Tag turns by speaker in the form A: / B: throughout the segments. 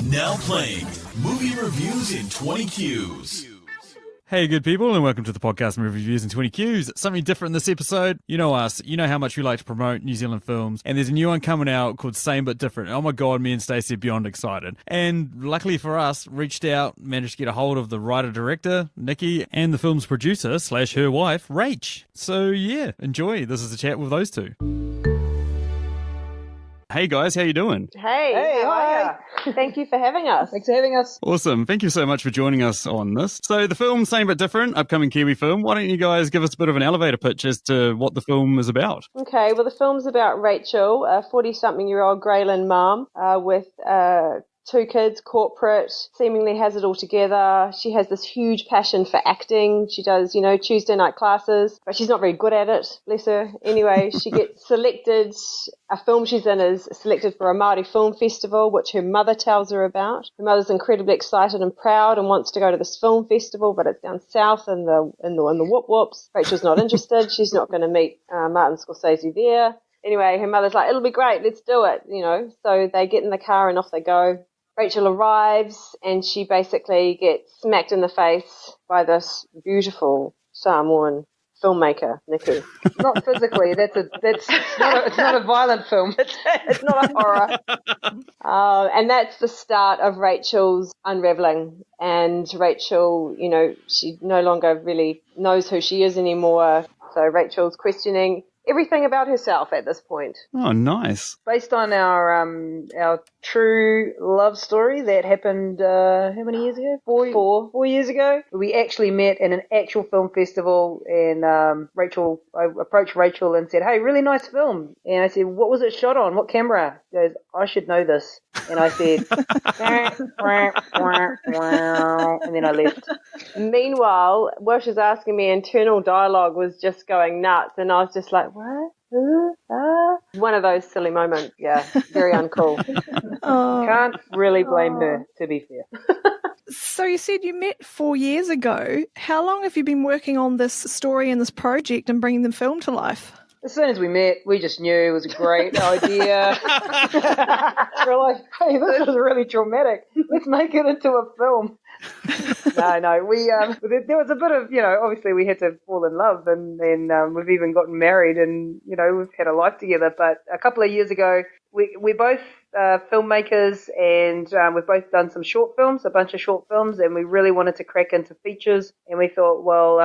A: Now playing movie reviews in 20 Qs.
B: Hey, good people, and welcome to the podcast Movie Reviews in 20 Qs. Something different this episode. You know us. You know how much we like to promote New Zealand films. And there's a new one coming out called Same But Different. Oh my God, me and Stacey are beyond excited. And luckily for us, reached out, managed to get a hold of the writer-director, Nikki, and the film's producer / her wife, Rach. So yeah, enjoy. This is a chat with those two. Hey guys, how you doing?
C: Hey, hi. Thank you for having us.
D: Thanks for having us.
B: Awesome. Thank you so much for joining us on this. So the film, Same But Different, upcoming Kiwi film. Why don't you guys give us a bit of an elevator pitch as to what the film is about?
C: Okay, well, the film's about Rachel, a 40-something-year-old Greyland mom with two kids, corporate, seemingly has it all together. She has this huge passion for acting. She does, Tuesday night classes, but she's not very good at it, bless her. Anyway, she gets selected. A film she's in is selected for a Māori film festival, which her mother tells her about. Her mother's incredibly excited and proud and wants to go to this film festival, but it's down south in the Whoop Whoops. Rachel's not interested. She's not going to meet Martin Scorsese there. Anyway, her mother's like, it'll be great, let's do it, So they get in the car and off they go. Rachel arrives and she basically gets smacked in the face by this beautiful Samoan filmmaker, Nikki.
D: Not physically. It's not a violent film.
C: It's not a horror. And that's the start of Rachel's unraveling. And Rachel, she no longer really knows who she is anymore. So Rachel's questioning everything about herself at this point.
B: Oh, nice.
D: Based on our true love story that happened, how many years ago? Four years ago. We actually met in an actual film festival, and I approached Rachel and said, hey, really nice film. And I said, what was it shot on? What camera? She goes, I should know this. And I said, and then I left.
C: Meanwhile, while she was asking me, internal dialogue was just going nuts, and I was just like, what? One of those silly moments, yeah, very uncool.
D: Can't really blame her, to be fair.
E: So you said you met 4 years ago. How long have you been working on this story and this project and bringing the film to life?
D: As soon as we met, we just knew it was a great idea. We're like, hey, this is really dramatic. Let's make it into a film. No, there was a bit of, obviously we had to fall in love, and we've even gotten married, and, we've had a life together. But a couple of years ago, we're both filmmakers, and we've both done some short films, a bunch of short films, and we really wanted to crack into features. And we thought, well,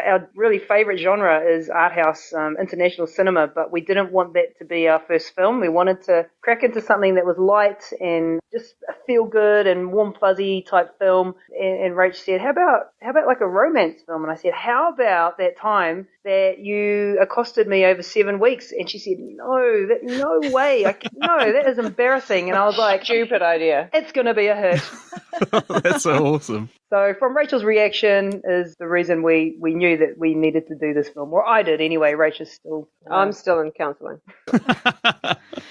D: our really favourite genre is art house, international cinema, but we didn't want that to be our first film. We wanted to crack into something that was light and just a feel good and warm fuzzy type film. And Rach said, how about like a romance film? And I said, how about that time that you accosted me over 7 weeks? And she said, no way. No, that is embarrassing. And I was like,
C: stupid idea.
D: It's going to be a hit.
B: That's so awesome.
D: So from Rachel's reaction is the reason we knew that we needed to do this film. Or I did anyway. Rachel's still...
C: I'm still in counselling.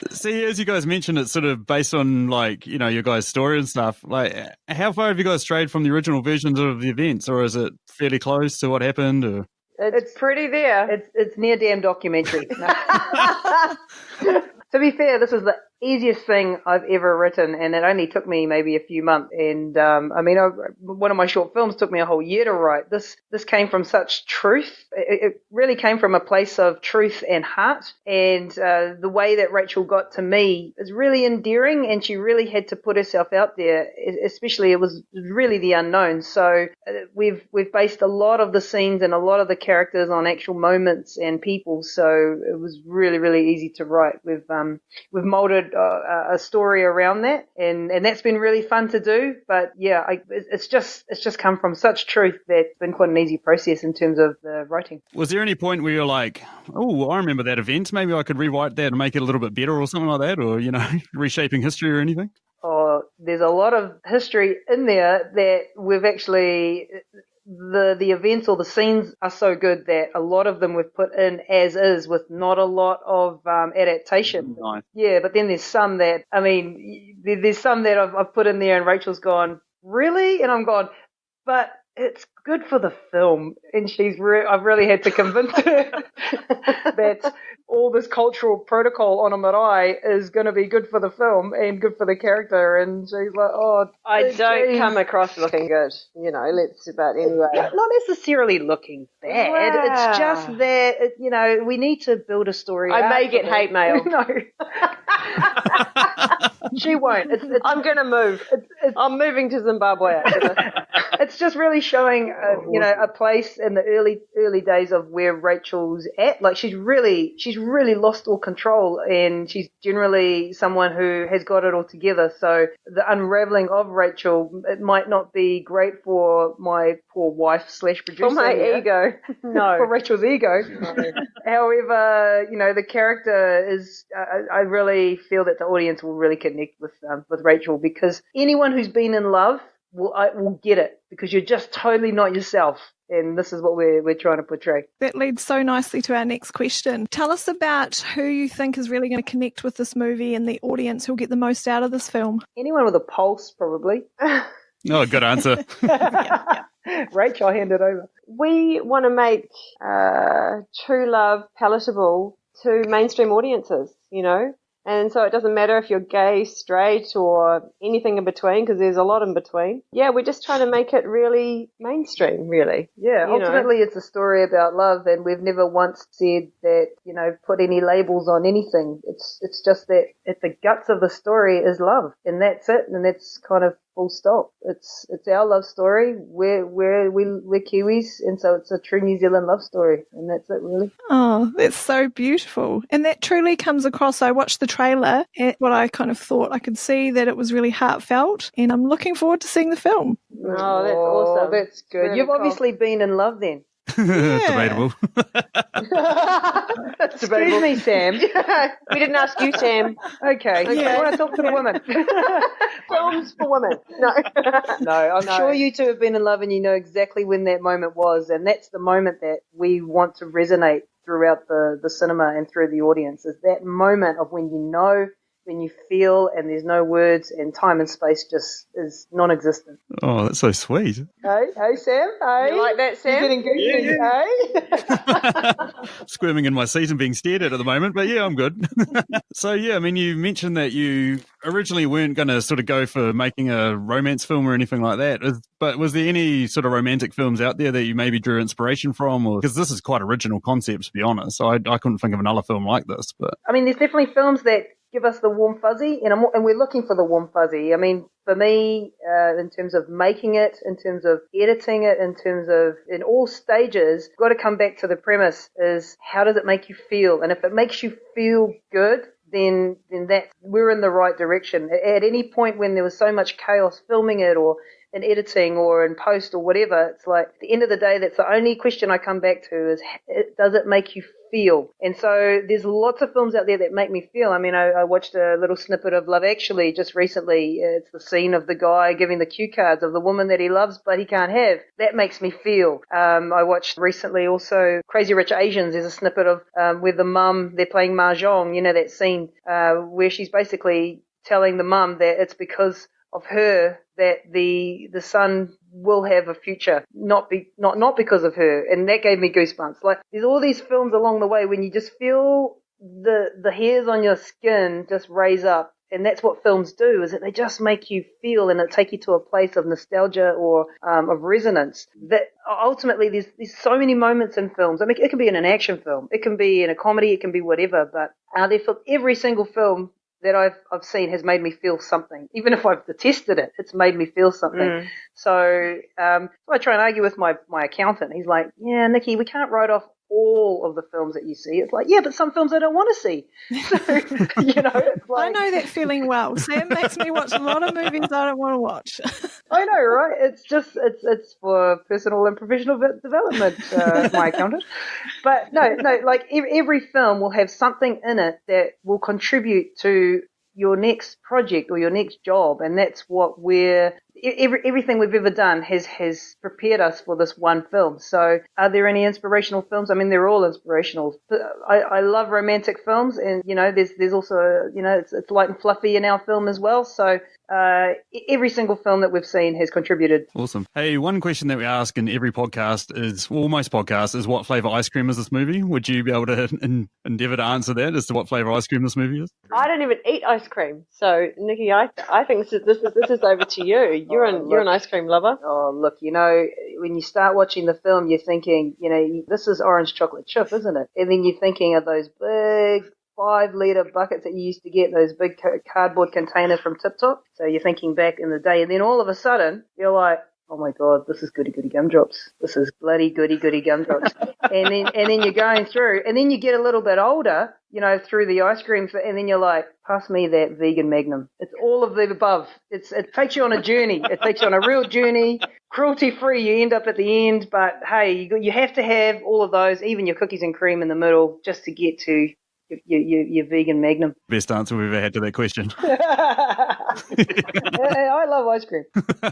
B: See, as you guys mentioned, it's sort of based on, your guys' story and stuff. Like, how far have you guys strayed from the original versions of the events? Or is it fairly close to what happened? Or?
C: It's pretty there.
D: It's near damn documentary. To be fair, this is the easiest thing I've ever written, and it only took me maybe a few months. And one of my short films took me a whole year to write. This came from such truth. It really came from a place of truth and heart. And the way that Rachel got to me is really endearing, and she really had to put herself out there. Especially, it was really the unknown. So we've based a lot of the scenes and a lot of the characters on actual moments and people. So it was really, really easy to write. We've molded a story around that, and that's been really fun to do. But yeah, it's just come from such truth that it's been quite an easy process in terms of the writing.
B: Was there any point where you're like, oh, I remember that event, maybe I could rewrite that and make it a little bit better or something like that, or reshaping history or anything?
D: Oh, there's a lot of history in there that we've actually... The events or the scenes are so good that a lot of them we've put in as is with not a lot of adaptation.
B: Nice.
D: Yeah, but then there's some that, there's some that I've put in there and Rachel's gone, really? And I'm gone, but it's good for the film. And I've really had to convince her that all this cultural protocol on a marae is going to be good for the film and good for the character. And she's like, oh,
C: I don't
D: geez.
C: come across looking good, but anyway.
D: Not necessarily looking bad.
C: Wow.
D: It's just that, we need to build a story.
C: I may get hate mail.
D: No. She won't.
C: I'm going to move. I'm moving to Zimbabwe, actually.
D: It's just really showing, a place in the early days of where Rachel's at. Like she's really lost all control, and she's generally someone who has got it all together. So the unraveling of Rachel, it might not be great for my poor wife / producer.
C: For my ego, no.
D: For Rachel's ego. No. However, the character is. I really feel that the audience will really connect with Rachel, because anyone who's been in love will get it, because you're just totally not yourself. And this is what we're trying to portray.
E: That leads so nicely to our next question. Tell us about who you think is really going to connect with this movie and the audience who'll get the most out of this film.
D: Anyone with a pulse, probably.
B: Oh, good answer.
D: Yeah. Rach, I'll hand it over.
C: We want to make true love palatable to mainstream audiences, And so it doesn't matter if you're gay, straight, or anything in between, because there's a lot in between. Yeah, we're just trying to make it really mainstream, really.
D: Yeah, ultimately it's a story about love, and we've never once said that, put any labels on anything. It's just that at the guts of the story is love, and that's it, and that's kind of full stop. It's our love story. We're Kiwis, and so it's a true New Zealand love story, and that's it, really.
E: Oh, that's so beautiful. And that truly comes across. I watched the trailer, and what I kind of thought, I could see that it was really heartfelt, and I'm looking forward to seeing the film.
C: Oh, that's awesome.
D: That's good.
C: Really
D: You've
C: cool.
D: obviously been in love then.
B: Debatable.
D: Excuse me, Sam.
C: We didn't ask you, Sam.
D: Okay.
E: Yeah.
D: I want to talk to the women.
C: Films for women. No.
D: No, I'm sure you two have been in love, and you know exactly when that moment was, and that's the moment that we want to resonate throughout the cinema and through the audience, is that moment of when when you feel, and there's no words, and time and space just is non-existent.
B: Oh, that's so sweet.
D: Hey, Sam. Hey.
C: You like that, Sam?
D: You're getting goosey, hey?
B: Squirming in my seat and being stared at the moment, but yeah, I'm good. So yeah, I mean, you mentioned that you originally weren't going to sort of go for making a romance film or anything like that, but was there any sort of romantic films out there that you maybe drew inspiration from? Or because this is quite original concept, to be honest, so I couldn't think of another film like this. But
D: I mean, there's definitely films that give us the warm fuzzy, and we're looking for the warm fuzzy. I mean, for me, in terms of making it, in terms of editing it, in terms of in all stages, you've got to come back to the premise: is how does it make you feel? And if it makes you feel good, then that we're in the right direction. At any point when there was so much chaos filming it, or in editing, or in post, or whatever, it's like at the end of the day, that's the only question I come back to: is does it make you feel? And so there's lots of films out there that make me feel. I mean, I watched a little snippet of Love Actually just recently. It's the scene of the guy giving the cue cards of the woman that he loves but he can't have. That makes me feel. I watched recently also Crazy Rich Asians. There's a snippet of where the mum, they're playing mahjong, that scene where she's basically telling the mum that it's because of her that the son will have a future, not because of her. And that gave me goosebumps. Like, there's all these films along the way when you just feel the hairs on your skin just raise up. And that's what films do, is that they just make you feel, and it take you to a place of nostalgia or of resonance. That ultimately there's so many moments in films. I mean, it can be in an action film, it can be in a comedy, it can be whatever, but every single film that I've seen has made me feel something. Even if I've detested it, it's made me feel something. So I try and argue with my accountant. He's like, yeah, Nikki, we can't write off all of the films that you see. It's like, yeah, but some films I don't want to see. So, it's like,
E: I know that feeling well. Sam makes me watch a lot of movies I don't want to watch.
D: I know, right? It's just, it's for personal and professional development, my accountant. But no, like every film will have something in it that will contribute to your next project or your next job, and that's what everything we've ever done has prepared us for this one film. So are there any inspirational films? I mean, they're all inspirational. I love romantic films, and, there's also, it's light and fluffy in our film as well. So every single film that we've seen has contributed.
B: Awesome. Hey, one question that we ask in every podcast is, well, most podcasts, is what flavour ice cream is this movie? Would you be able to endeavour to answer that as to what flavour ice cream this movie is?
C: I don't even eat ice cream, so Nikki, I think this is over to you. You're an ice cream lover.
D: Oh, look, when you start watching the film, you're thinking, this is orange chocolate chip, isn't it? And then you're thinking of those big 5-litre buckets that you used to get, those big cardboard containers from Tip Top. So you're thinking back in the day, and then all of a sudden you're like, oh my God, this is goody goody gumdrops. This is bloody goody goody gumdrops. and then you're going through, and then you get a little bit older, through the ice cream, and then you're like, pass me that vegan Magnum. It's all of the above. It takes you on a journey. It takes you on a real journey, cruelty free. You end up at the end, but hey, you have to have all of those, even your cookies and cream in the middle, just to get to your vegan Magnum.
B: Best answer we've ever had to that question.
D: I love ice cream.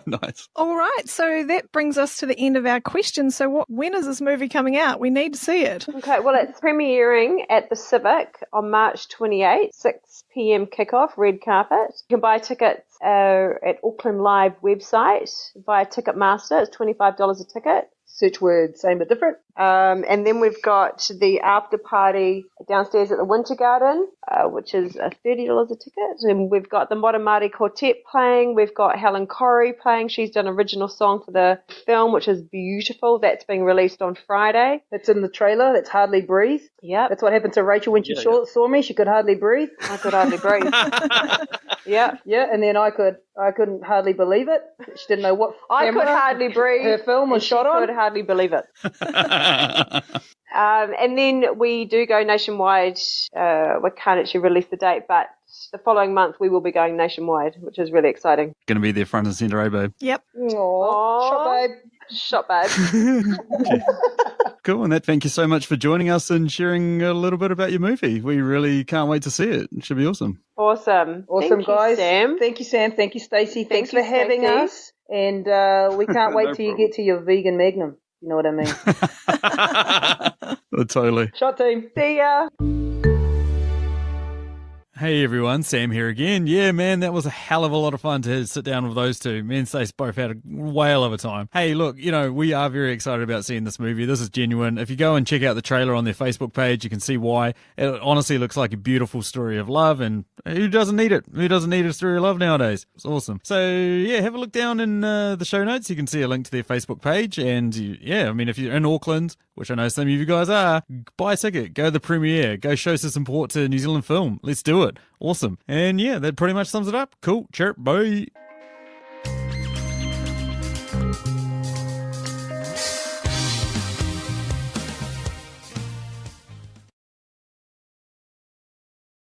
B: Nice.
E: All right, so that brings us to the end of our questions. So when is this movie coming out? We need to see it.
C: Okay, well, it's premiering at the Civic on March 28th, 6 p.m. kickoff, red carpet. You can buy tickets at Auckland Live website via Ticketmaster. It's $25 a ticket.
D: Search word same but different.
C: And then we've got the after party downstairs at the Winter Garden, which is $30 a ticket. And we've got the Modern Māori Quartet playing. We've got Helen Corrie playing. She's done an original song for the film, which is beautiful. That's being released on Friday.
D: That's in the trailer. That's Hardly Breathe.
C: Yeah.
D: That's what happened to Rachel when she saw me. She could hardly breathe.
C: I could hardly breathe. Yeah.
D: Yeah, and then I couldn't hardly believe it. She didn't know what
C: I could hardly breathe.
D: Her film was shot on.
C: I could hardly believe it. And then we do go nationwide. We can't actually release the date, but the following month we will be going nationwide, which is really exciting.
B: Going to be there front and centre, eh, babe?
E: Yep.
C: Aww. Shot babe.
B: Cool, and thank you so much for joining us and sharing a little bit about your movie. We really can't wait to see it. It should be awesome.
C: Awesome.
D: Awesome,
C: Thank
D: guys.
C: You, Sam.
D: Thank you, Sam. Thank you, Stacey. Thanks
C: you,
D: for having
C: Stacey.
D: us. And we can't wait till you get to your vegan Magnum. You know what I mean?
B: Totally.
D: Shot team.
C: See ya.
B: Hey everyone, Sam here again. Yeah, man, that was a hell of a lot of fun to sit down with those two. Me and Stace both had a whale of a time. Hey, look, we are very excited about seeing this movie. This is genuine. If you go and check out the trailer on their Facebook page, you can see why. It honestly looks like a beautiful story of love, and who doesn't need it? Who doesn't need a story of love nowadays? It's awesome. So, yeah, have a look down in the show notes. You can see a link to their Facebook page, and if you're in Auckland, which I know some of you guys are, buy a ticket, go to the premiere, go show some support to New Zealand film. Let's do it. Awesome. And yeah, that pretty much sums it up. Cool. Chirp. Bye.